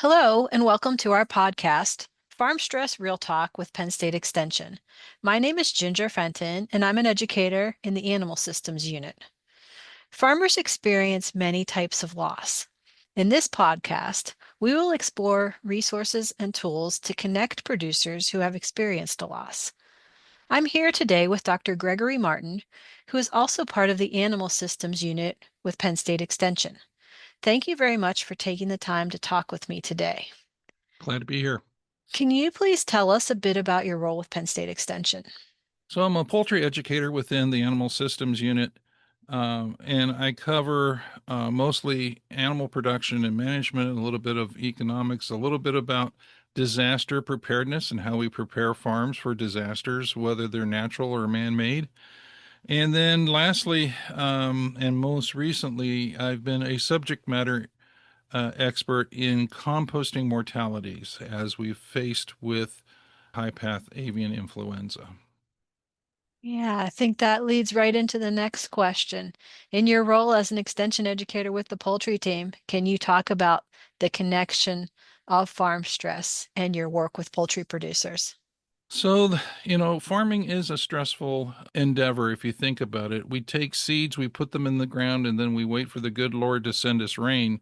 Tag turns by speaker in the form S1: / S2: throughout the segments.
S1: Hello, and welcome to our podcast, Farm Stress Real Talk with Penn State Extension. My name is Ginger Fenton, and I'm an educator in the Animal Systems Unit. Farmers experience many types of loss. In this podcast, we will explore resources and tools to connect producers who have experienced a loss. I'm here today with Dr. Gregory Martin, who is also part of the Animal Systems Unit with Penn State Extension. Thank you very much for taking the time to talk with me today.
S2: Glad to be here.
S1: Can you please tell us a bit about your role with Penn State Extension?
S2: So I'm a poultry educator within the Animal Systems Unit, and I cover mostly animal production and management, a little bit of economics, a little bit about disaster preparedness and how we prepare farms for disasters, whether they're natural or man-made. And then lastly, and most recently, I've been a subject matter expert in composting mortalities as we've faced with high path avian influenza.
S1: Yeah, I think that leads right into the next question. In your role as an extension educator with the poultry team, can you talk about the connection of farm stress and your work with poultry producers?
S2: So, farming is a stressful endeavor if you think about it. We take seeds, we put them in the ground, and then we wait for the good Lord to send us rain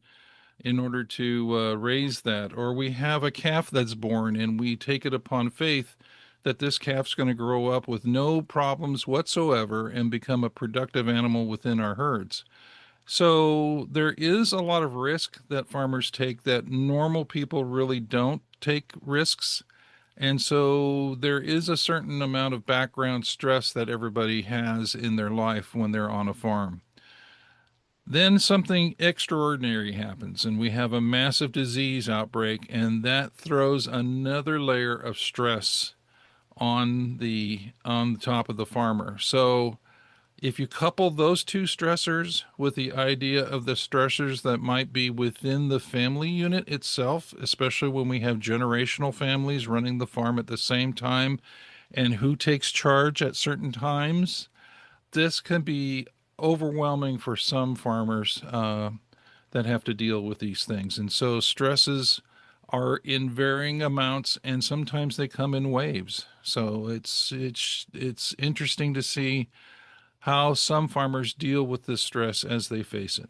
S2: in order to raise that. Or we have a calf that's born, and we take it upon faith that this calf's going to grow up with no problems whatsoever and become a productive animal within our herds. So, there is a lot of risk that farmers take that normal people really don't take risks, and so there is a certain amount of background stress that everybody has in their life when they're on a farm. Then something extraordinary happens, and we have a massive disease outbreak, and that throws another layer of stress on the top of the farmer. So if you couple those two stressors with the idea of the stressors that might be within the family unit itself, especially when we have generational families running the farm at the same time and who takes charge at certain times, this can be overwhelming for some farmers that have to deal with these things. And so stresses are in varying amounts and sometimes they come in waves. So it's interesting to see how some farmers deal with this stress as they face it.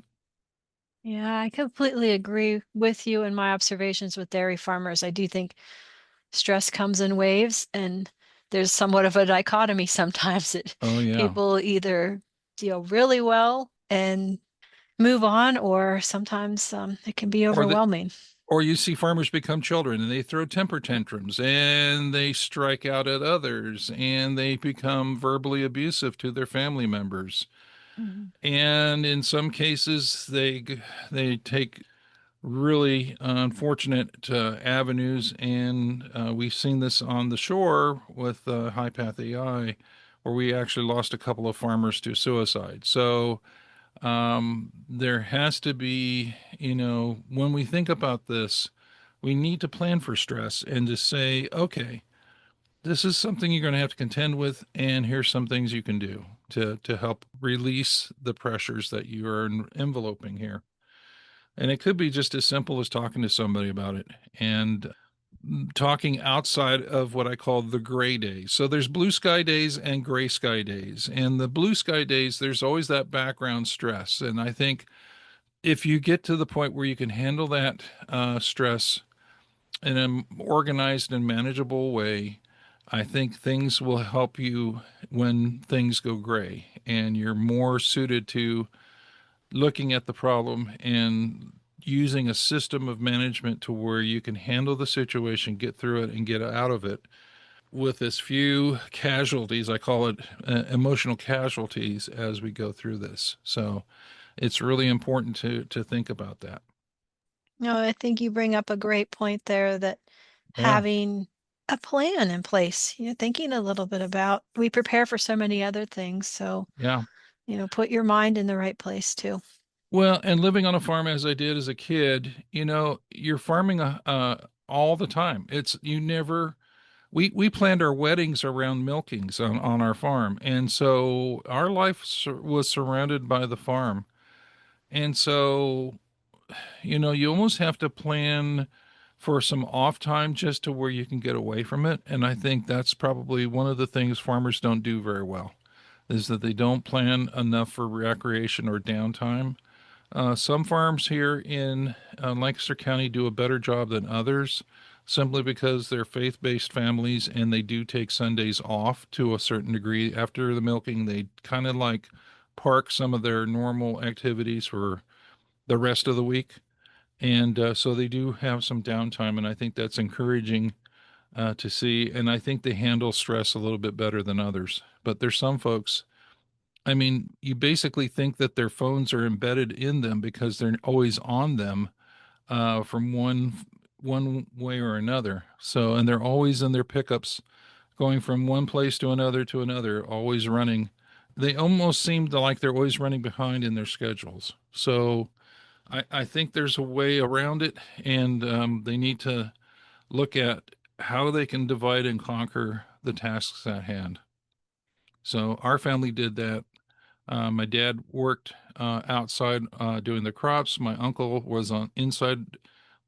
S1: Yeah, I completely agree with you in my observations with dairy farmers. I do think stress comes in waves, and there's somewhat of a dichotomy sometimes that
S2: Oh, yeah.
S1: people either deal really well and move on, or sometimes it can be
S2: Or the
S1: overwhelming.
S2: or you see farmers become children and they throw temper tantrums and they strike out at others and they become verbally abusive to their family members.
S1: Mhm.
S2: And in some cases, they take really unfortunate avenues, and we've seen this on the shore with high path AI, where we actually lost a couple of farmers to suicide. So there has to be, when we think about this, we need to plan for stress and to say, okay, this is something you're going to have to contend with, and here's some things you can do to help release the pressures that you are enveloping here. And it could be just as simple as talking to somebody about it and talking outside of what I call the gray days. So there's blue sky days and gray sky days. And the blue sky days, there's always that background stress. And I think if you get to the point where you can handle that stress in an organized and manageable way, I think things will help you when things go gray and you're more suited to looking at the problem and using a system of management to where you can handle the situation, get through it, and get out of it with as few casualties. I call it emotional casualties as we go through this. So it's really important to think about that.
S1: No, I think you bring up a great point there that
S2: Yeah,
S1: having a plan in place, thinking a little bit about we prepare for so many other things. So,
S2: yeah.
S1: put your mind in the right place too.
S2: Well, and living on a farm as I did as a kid, you're farming all the time. It's you never we planned our weddings around milkings on our farm. And so our life was surrounded by the farm. And so, you almost have to plan. for some off time just to where you can get away from it. And I think that's probably one of the things farmers don't do very well, is that they don't plan enough for recreation or downtime. Some farms here in Lancaster County do a better job than others simply because they're faith based families and they do take Sundays off to a certain degree. After the milking, they kind of like park some of their normal activities for the rest of the week. And so they do have some downtime, and I think that's encouraging to see. And I think they handle stress a little bit better than others. But there's some folks, I mean, you basically think that their phones are embedded in them because they're always on them from one way or another. So, and they're always in their pickups, going from one place to another, always running. They almost seem to like they're always running behind in their schedules. So, I think there's a way around it, and they need to look at how they can divide and conquer the tasks at hand. So, our family did that. My dad worked outside doing the crops. My uncle was on inside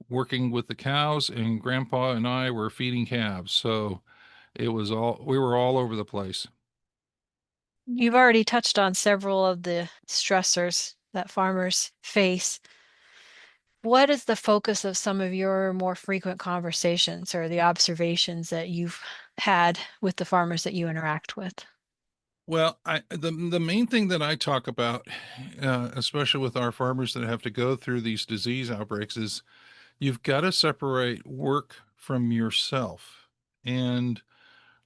S2: working with the cows, and Grandpa and I were feeding calves. So it was all we were all over the place.
S1: You've already touched on several of the stressors that farmers face. What is the focus of some of your more frequent conversations or the observations that you've had with the farmers that you interact with?
S2: Well, the main thing that I talk about, especially with our farmers that have to go through these disease outbreaks, is you've got to separate work from yourself. And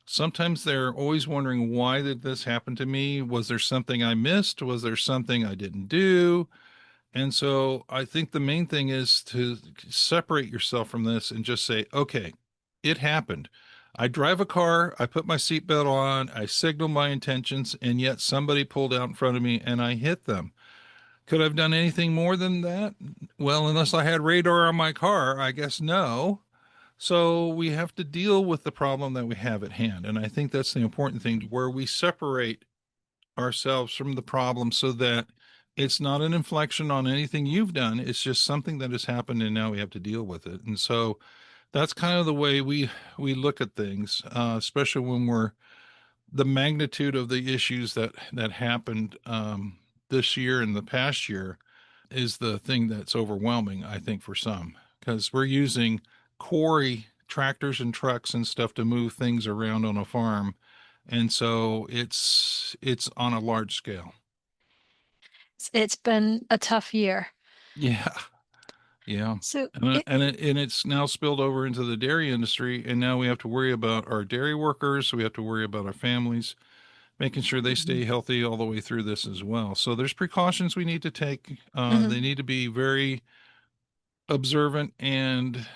S2: sometimes they're always wondering, why did this happen to me? Was there something I missed? Was there something I didn't do? And so I think the main thing is to separate yourself from this and just say, okay, it happened. I drive a car, I put my seatbelt on, I signal my intentions, and yet somebody pulled out in front of me and I hit them. Could I have done anything more than that? Well, unless I had radar on my car, I guess no. So we have to deal with the problem that we have at hand. And I think that's the important thing, where we separate ourselves from the problem so that it's not an inflection on anything you've done. It's just something that has happened and now we have to deal with it. And so that's kind of the way we look at things, especially when we're the magnitude of the issues that happened this year and the past year is the thing that's overwhelming, I think, for some, because we're using quarry tractors and trucks and stuff to move things around on a farm. And so it's on a large scale.
S1: It's been a tough year.
S2: Yeah. Yeah.
S1: So
S2: And it's now spilled over into the dairy industry, and now we have to worry about our dairy workers. We have to worry about our families, making sure they
S1: Mhm.
S2: stay healthy all the way through this as well. So there's precautions we need to take.
S1: Mhm.
S2: They need to be very observant and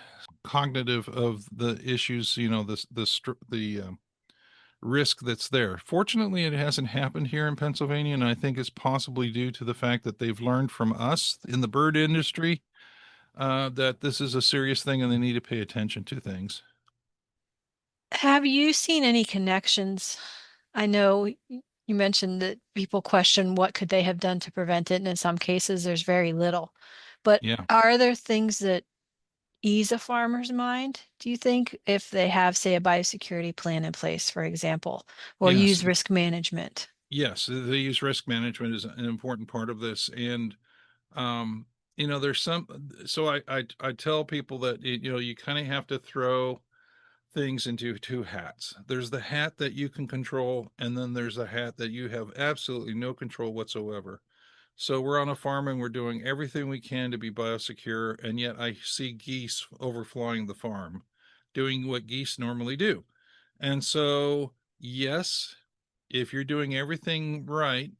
S2: cognitive of the issues. You know, the risk that's there. Fortunately, it hasn't happened here in Pennsylvania, and I think it's possibly due to the fact that they've learned from us in the bird industry that this is a serious thing and they need to pay attention to things.
S1: Have you seen any connections? I know you mentioned that people question what could they have done to prevent it, and in some cases there's very little. But
S2: Yeah.
S1: are there things that ease a farmer's mind, do you think, if they have, say, a biosecurity plan in place, for example, or
S2: Yes.
S1: use risk management?
S2: Yes. They use risk management as an important part of this. And, um, there's so I tell people that, you kind of have to throw things into two hats. There's the hat that you can control, and then there's a hat that you have absolutely no control whatsoever. So we're on a farm and we're doing everything we can to be biosecure, and yet I see geese overflowing the farm, doing what geese normally do. And so, yes, if you're doing everything right,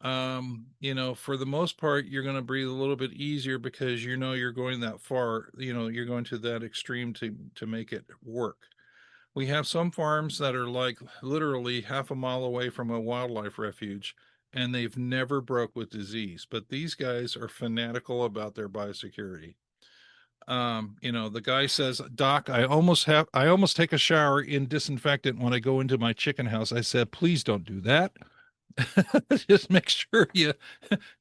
S2: for the most part, you're going to breathe a little bit easier because you're going that far, you're going to that extreme to make it work. We have some farms that are like literally half a mile away from a wildlife refuge, and they've never broke with disease. But these guys are fanatical about their biosecurity. The guy says, Doc, I almost take a shower in disinfectant when I go into my chicken house. I said, please don't do that. Just make sure you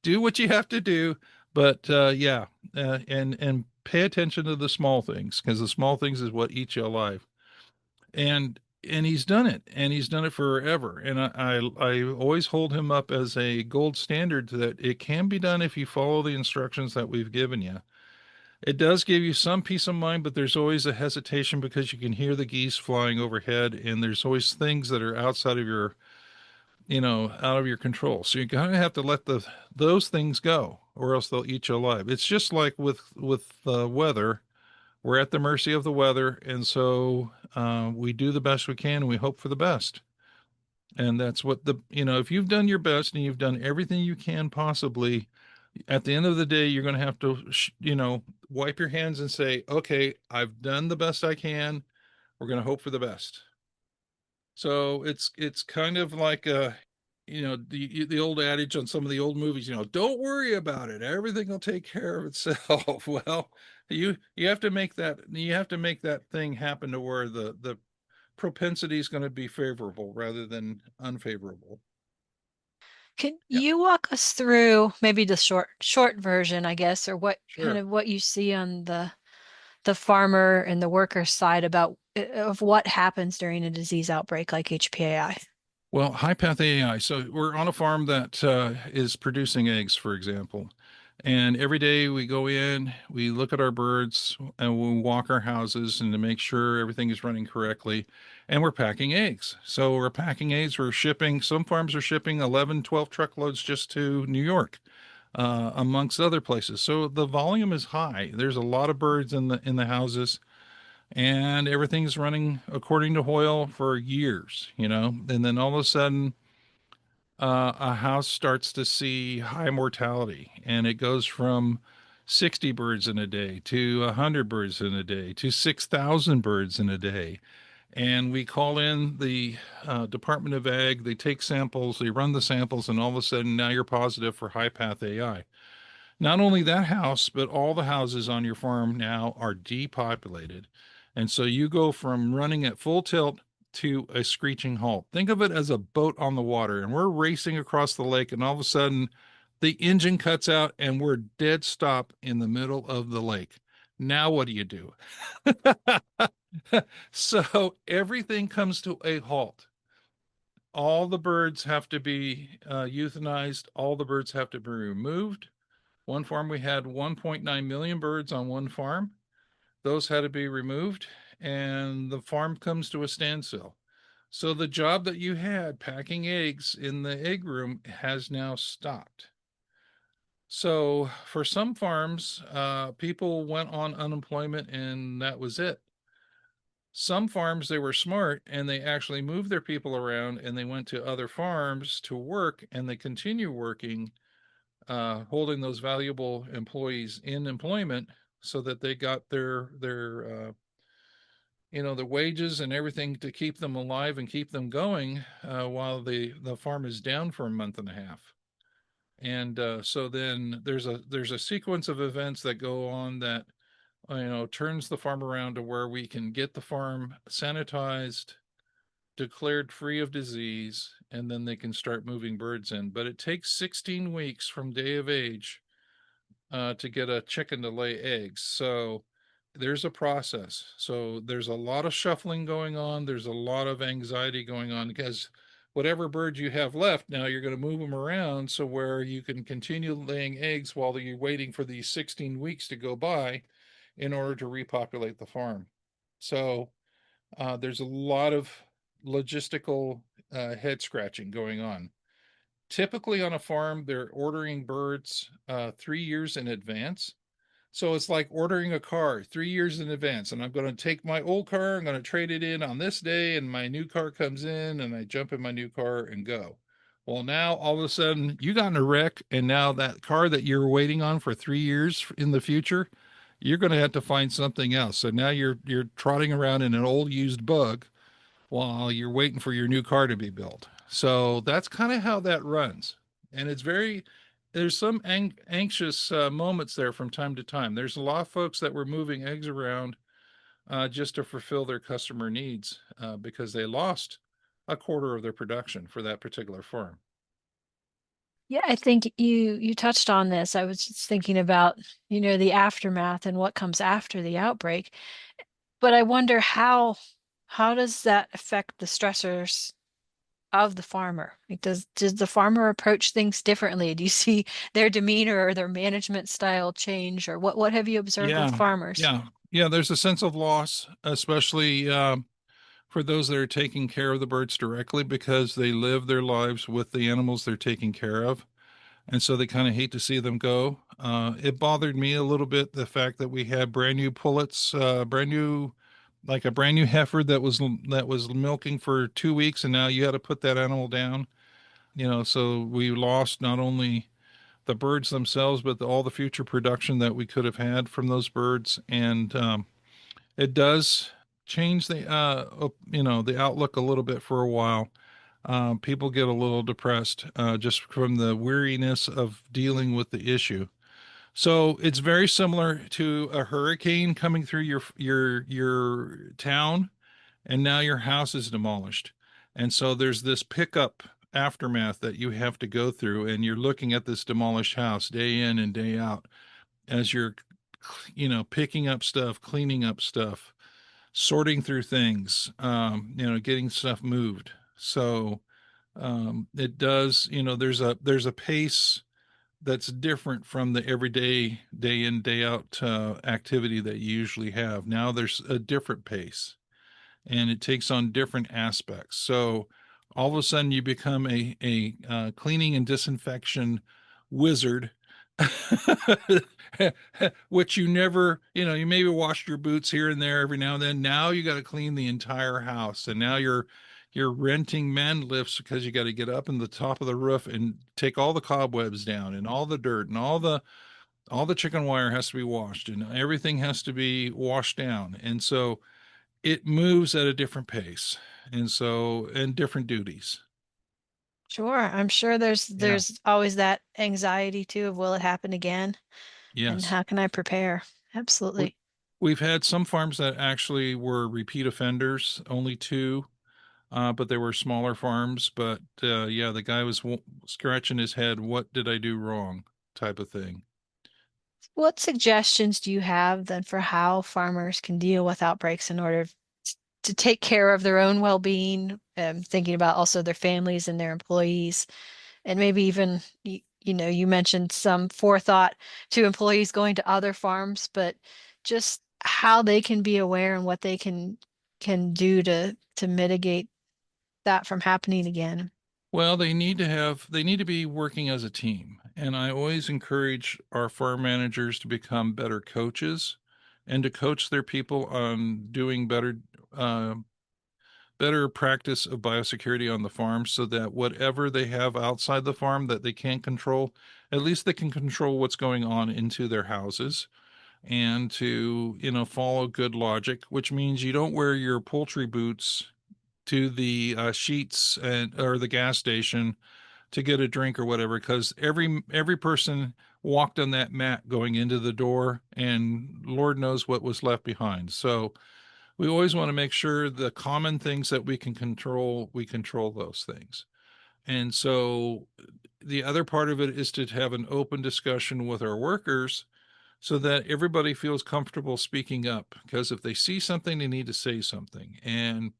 S2: do what you have to do. But yeah, and pay attention to the small things, because the small things is what eats you alive. And he's done it, and he's done it forever. And I always hold him up as a gold standard that it can be done if you follow the instructions that we've given you. It does give you some peace of mind, but there's always a hesitation because you can hear the geese flying overhead, and there's always things that are outside of your, out of your control. So you kind of have to let those things go, or else they'll eat you alive. It's just like with the weather. We're at the mercy of the weather, and so we do the best we can, and we hope for the best. And that's what if you've done your best and you've done everything you can possibly, at the end of the day, you're going to have to, wipe your hands and say, okay, I've done the best I can. We're going to hope for the best. So it's kind of like the old adage on some of the old movies, don't worry about it. Everything will take care of itself. Well, you have to make that thing happen to where the propensity is going to be favorable rather than unfavorable.
S1: Can
S2: Yeah,
S1: you walk us through maybe the short version, I guess, or what kind
S2: sure.
S1: of what you see on the farmer and the worker side about of what happens during a disease outbreak like HPAI?
S2: Well, high path AI. So we're on a farm that is producing eggs, for example. And every day we go in, we look at our birds, and we walk our houses and to make sure everything is running correctly. And we're packing eggs. So we're packing eggs. We're shipping, some farms are shipping 11, 12 truckloads just to New York, amongst other places. So the volume is high. There's a lot of birds in the houses, and everything's running according to Hoyle for years. And then all of a sudden, a house starts to see high mortality, and it goes from 60 birds in a day to 100 birds in a day to 6,000 birds in a day. And we call in the Department of Ag, they take samples, they run the samples, and all of a sudden now you're positive for high path AI. Not only that house, but all the houses on your farm now are depopulated. And so you go from running at full tilt to a screeching halt. Think of it as a boat on the water, and we're racing across the lake, and all of a sudden the engine cuts out and we're dead stop in the middle of the lake. Now, what do you do? So everything comes to a halt. All the birds have to be euthanized, all the birds have to be removed. One farm, we had 1.9 million birds on one farm. Those had to be removed, and the farm comes to a standstill. So the job that you had packing eggs in the egg room has now stopped. So for some farms, people went on unemployment and that was it. Some farms, they were smart and they actually moved their people around and they went to other farms to work, and they continue working, holding those valuable employees in employment so that they got their wages and everything to keep them alive and keep them going, while the farm is down for a month and a half. And so then there's a sequence of events that go on that turns the farm around to where we can get the farm sanitized, declared free of disease, and then they can start moving birds in. But it takes 16 weeks from day of age to get a chicken to lay eggs. So there's a process. So there's a lot of shuffling going on. There's a lot of anxiety going on because whatever birds you have left now, you're going to move them around so where you can continue laying eggs while you're waiting for these 16 weeks to go by in order to repopulate the farm. So there's a lot of logistical head scratching going on. Typically on a farm, they're ordering birds 3 years in advance. So it's like ordering a car 3 years in advance. And I'm going to take my old car, I'm going to trade it in on this day, and my new car comes in, and I jump in my new car and go. Well, now all of a sudden you got in a wreck, and now that car that you're waiting on for 3 years in the future, you're going to have to find something else. So now you're trotting around in an old used bug while you're waiting for your new car to be built. So that's kind of how that runs. And there's some anxious moments there from time to time. There's a lot of folks that were moving eggs around just to fulfill their customer needs because they lost a quarter of their production for that particular farm.
S1: Yeah, I think you touched on this. I was just thinking about, the aftermath and what comes after the outbreak. But I wonder how does that affect the stressors of the farmer? Like, does the farmer approach things differently? Do you see their demeanor or their management style change, or what have you observed with
S2: Yeah,
S1: farmers?
S2: yeah. There's a sense of loss, especially for those that are taking care of the birds directly because they live their lives with the animals they're taking care of. And so they kind of hate to see them go. It bothered me a little bit the fact that we had brand new pullets, like a brand new heifer that was milking for 2 weeks, and now you had to put that animal down. So we lost not only the birds themselves, but all the future production that we could have had from those birds, and it does change the outlook a little bit for a while. People get a little depressed just from the weariness of dealing with the issue. So it's very similar to a hurricane coming through your town, and now your house is demolished. And so there's this pickup aftermath that you have to go through, and you're looking at this demolished house day in and day out as you're, picking up stuff, cleaning up stuff, sorting through things, getting stuff moved. So it does, there's a pace that's different from the everyday day in day out activity that you usually have. Now there's a different pace, and it takes on different aspects. So all of a sudden you become a cleaning and disinfection wizard, which you never, you maybe washed your boots here and there every now and then. Now you got to clean the entire house, and now you're renting man lifts because you got to get up in the top of the roof and take all the cobwebs down and all the dirt and all the chicken wire has to be washed and everything has to be washed down. And so it moves at a different pace, and different duties.
S1: Sure, I'm sure there's
S2: Yeah.
S1: there's always that anxiety too of will it happen again, and
S2: Yes.
S1: how can I prepare?
S2: We,
S1: Absolutely.
S2: we've had some farms that actually were repeat offenders, only two, but they were smaller farms. But yeah, the guy was scratching his head. What did I do wrong? Type of thing.
S1: What suggestions do you have then for how farmers can deal with outbreaks in order to take care of their own well-being, thinking about also their families and their employees, and maybe even you mentioned some forethought to employees going to other farms, but just how they can be aware and what they can do to mitigate that from happening again.
S2: Well, they need to be working as a team. And I always encourage our farm managers to become better coaches and to coach their people on doing uh, better practice of biosecurity on the farm so that whatever they have outside the farm that they can't control, at least they can control what's going on into their houses, and to, follow good logic, which means you don't wear your poultry boots to the sheets and or the gas station to get a drink or whatever, because every person walked on that mat going into the door, and Lord knows what was left behind. So we always want to make sure the common things that we control those things. And so the other part of it is to have an open discussion with our workers so that everybody feels comfortable speaking up, because if they see something they need to say something, and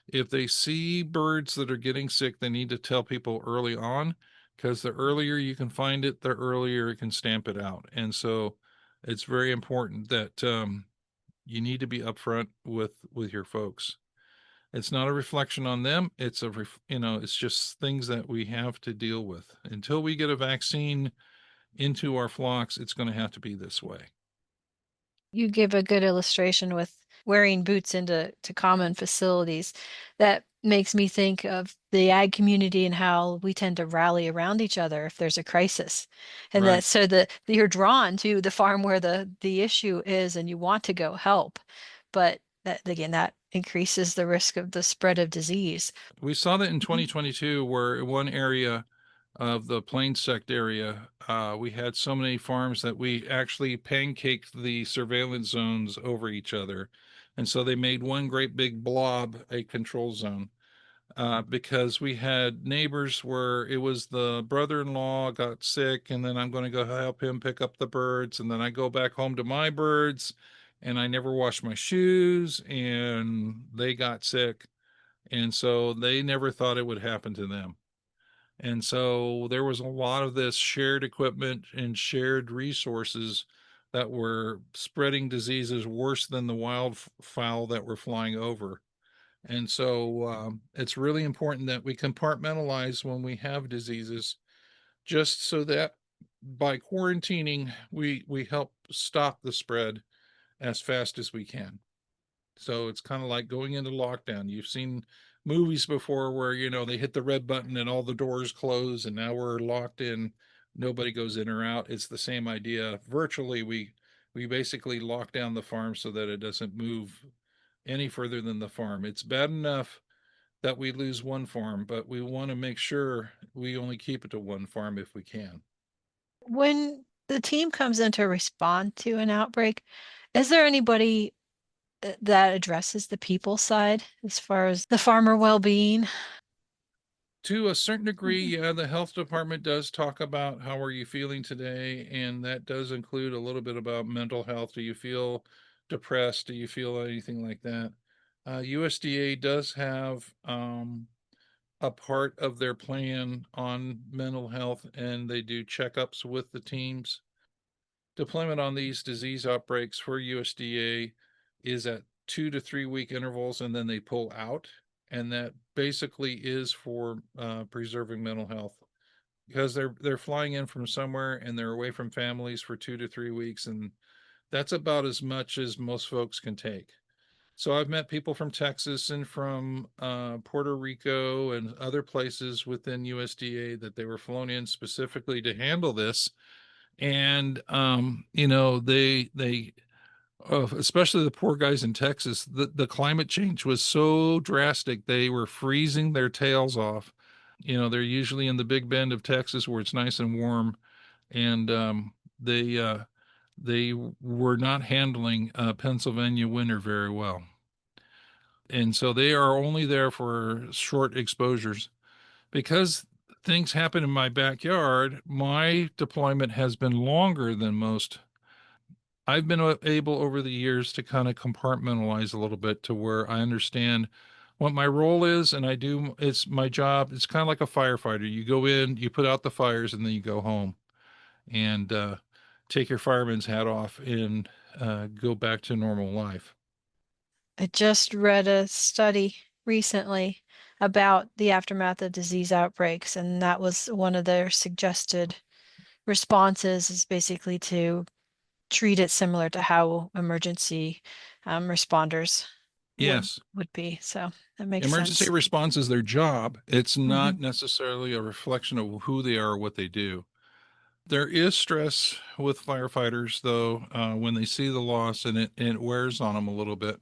S2: if they see birds that are getting sick they need to tell people early on, because the earlier you can find it the earlier you can stamp it out. And so it's very important that you need to be upfront with your folks. It's not a reflection on them. It's just things that we have to deal with until we get a vaccine into our flocks. It's going to have to be this way.
S1: You give a good illustration with wearing boots into common facilities. That makes me think of the ag community and how we tend to rally around each other if there's a crisis. And that
S2: Right.
S1: so that you're drawn to the farm where the issue is and you want to go help. But that again, that increases the risk of the spread of disease.
S2: We saw that in
S1: Mhm.
S2: 2022, where in one area of the Plains Sect area, we had so many farms that we actually pancaked the surveillance zones over each other. And so they made one great big blob a control zone. because we had neighbors where it was the brother-in-law got sick, and then I'm going to go help him pick up the birds, and then I go back home to my birds, and I never washed my shoes, and they got sick, and so they never thought it would happen to them. And so there was a lot of this shared equipment and shared resources that were spreading diseases worse than the wildfowl that were flying over. And so it's really important that we compartmentalize when we have diseases, just so that by quarantining, we help stop the spread as fast as we can. So it's kind of like going into lockdown. You've seen movies before where, they hit the red button and all the doors close and now we're locked in. Nobody goes in or out. It's the same idea. Virtually, we basically lock down the farm so that it doesn't move any further than the farm. It's bad enough that we lose one farm, but we want to make sure we only keep it to one farm if we can.
S1: When the team comes in to respond to an outbreak, is there anybody that addresses the people side as far as the farmer well-being?
S2: To a certain degree,
S1: Mhm.
S2: yeah, the health department does talk about how are you feeling today, and that does include a little bit about mental health. Do you feel depressed? Do you feel anything like that? USDA does have a part of their plan on mental health, and they do checkups with the teams. Deployment on these disease outbreaks for USDA is at 2 to 3 week intervals, and then they pull out. And that basically is for preserving mental health because they're flying in from somewhere and they're away from families for 2 to 3 weeks, and that's about as much as most folks can take. So I've met people from Texas and from Puerto Rico and other places within USDA that they were flown in specifically to handle this, and they especially the poor guys in Texas, the climate change was so drastic they were freezing their tails off. They're usually in the Big Bend of Texas where it's nice and warm, and they were not handling Pennsylvania winter very well, and so they are only there for short exposures. Because things happen in my backyard, my deployment has been longer than most. I've been able over the years to kind of compartmentalize a little bit to where I understand what my role is, and it's my job. It's kind of like a firefighter. You go in, you put out the fires, and then you go home and take your fireman's hat off and go back to normal life.
S1: I just read a study recently about the aftermath of disease outbreaks, and that was one of their suggested responses is basically to treat it similar to how emergency responders would
S2: Yes,
S1: would be. So that makes
S2: emergency
S1: sense.
S2: response is their job. It's
S1: Hmm.
S2: not necessarily a reflection of who they are or what they do. There is stress with firefighters, though, when they see the loss, and it wears on them a little bit.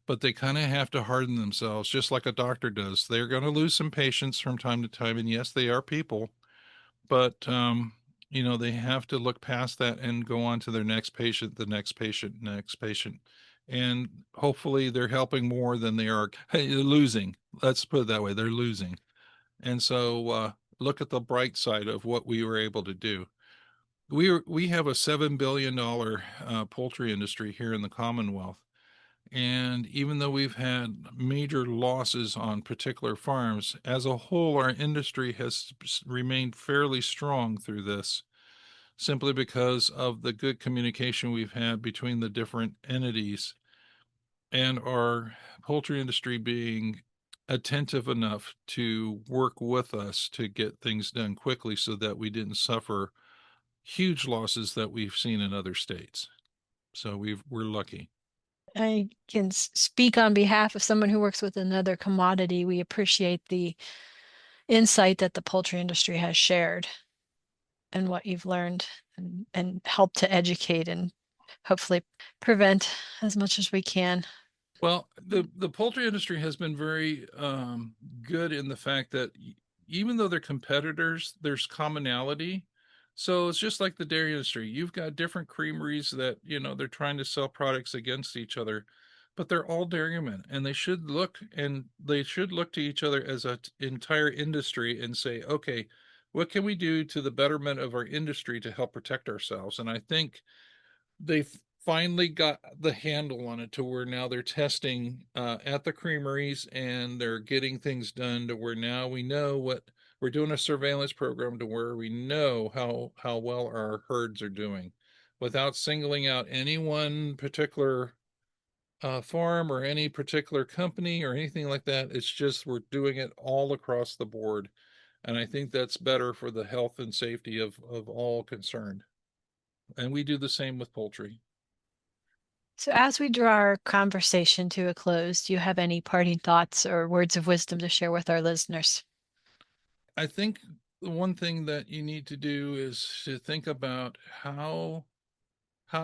S2: But they kind of have to harden themselves, just like a doctor does. They're going to lose some patients from time to time, and yes, they are people, but they have to look past that and go on to their next patient, the next patient, next patient, and hopefully they're helping more than they are losing. Let's put it that way: they're losing, and so look at the bright side of what we were able to do. We have a $7 billion poultry industry here in the Commonwealth, and even though we've had major losses on particular farms, as a whole, our industry has remained fairly strong through this, simply because of the good communication we've had between the different entities and our poultry industry being attentive enough to work with us to get things done quickly so that we didn't suffer huge losses that we've seen in other states. So we're lucky.
S1: I can speak on behalf of someone who works with another commodity. We appreciate the insight that the poultry industry has shared and what you've learned and help to educate and hopefully prevent as much as we can.
S2: Well, the poultry industry has been very good in the fact that even though they're competitors, there's commonality. So it's just like the dairy industry. You've got different creameries that they're trying to sell products against each other, but they're all dairymen, and they should look to each other as an entire industry and say, okay, what can we do to the betterment of our industry to help protect ourselves? And I think they finally got the handle on it to where now they're testing at the creameries, and they're getting things done to where now we know what we're doing, a surveillance program to where we know how well our herds are doing without singling out any one particular farm or any particular company or anything like that. It's just we're doing it all across the board. And I think that's better for the health and safety of all concerned. And we do the same with poultry.
S1: So, as we draw our conversation to a close, do you have any parting thoughts or words of wisdom to share with our listeners?
S2: I think the one thing that you need to do is to think about how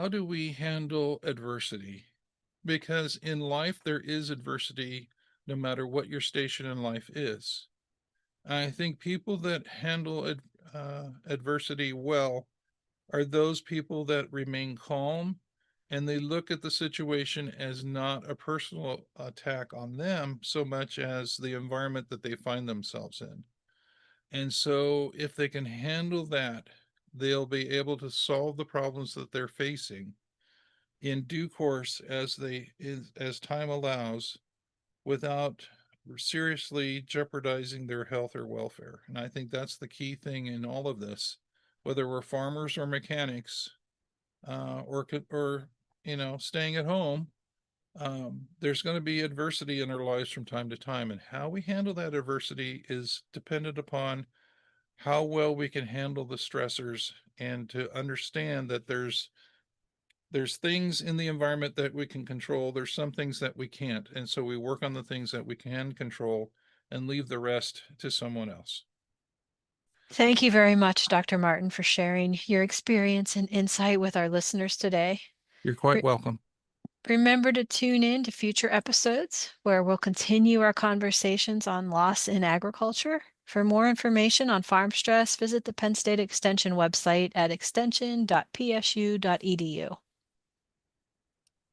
S2: do we handle adversity? Because in life there is adversity no matter what your station in life is. I think people that handle adversity well are those people that remain calm, and they look at the situation as not a personal attack on them so much as the environment that they find themselves in. And so, if they can handle that, they'll be able to solve the problems that they're facing in due course as time allows, without seriously jeopardizing their health or welfare. And I think that's the key thing in all of this, whether we're farmers or mechanics, or staying at home. There's going to be adversity in our lives from time to time, and how we handle that adversity is dependent upon how well we can handle the stressors, and to understand that there's things in the environment that we can control, there's some things that we can't, and so we work on the things that we can control and leave the rest to someone else.
S1: Thank you very much, Dr. Martin, for sharing your experience and insight with our listeners today.
S2: You're quite
S1: Re-
S2: welcome.
S1: Remember to tune in to future episodes where we'll continue our conversations on loss in agriculture. For more information on farm stress, visit the Penn State Extension website at extension.psu.edu.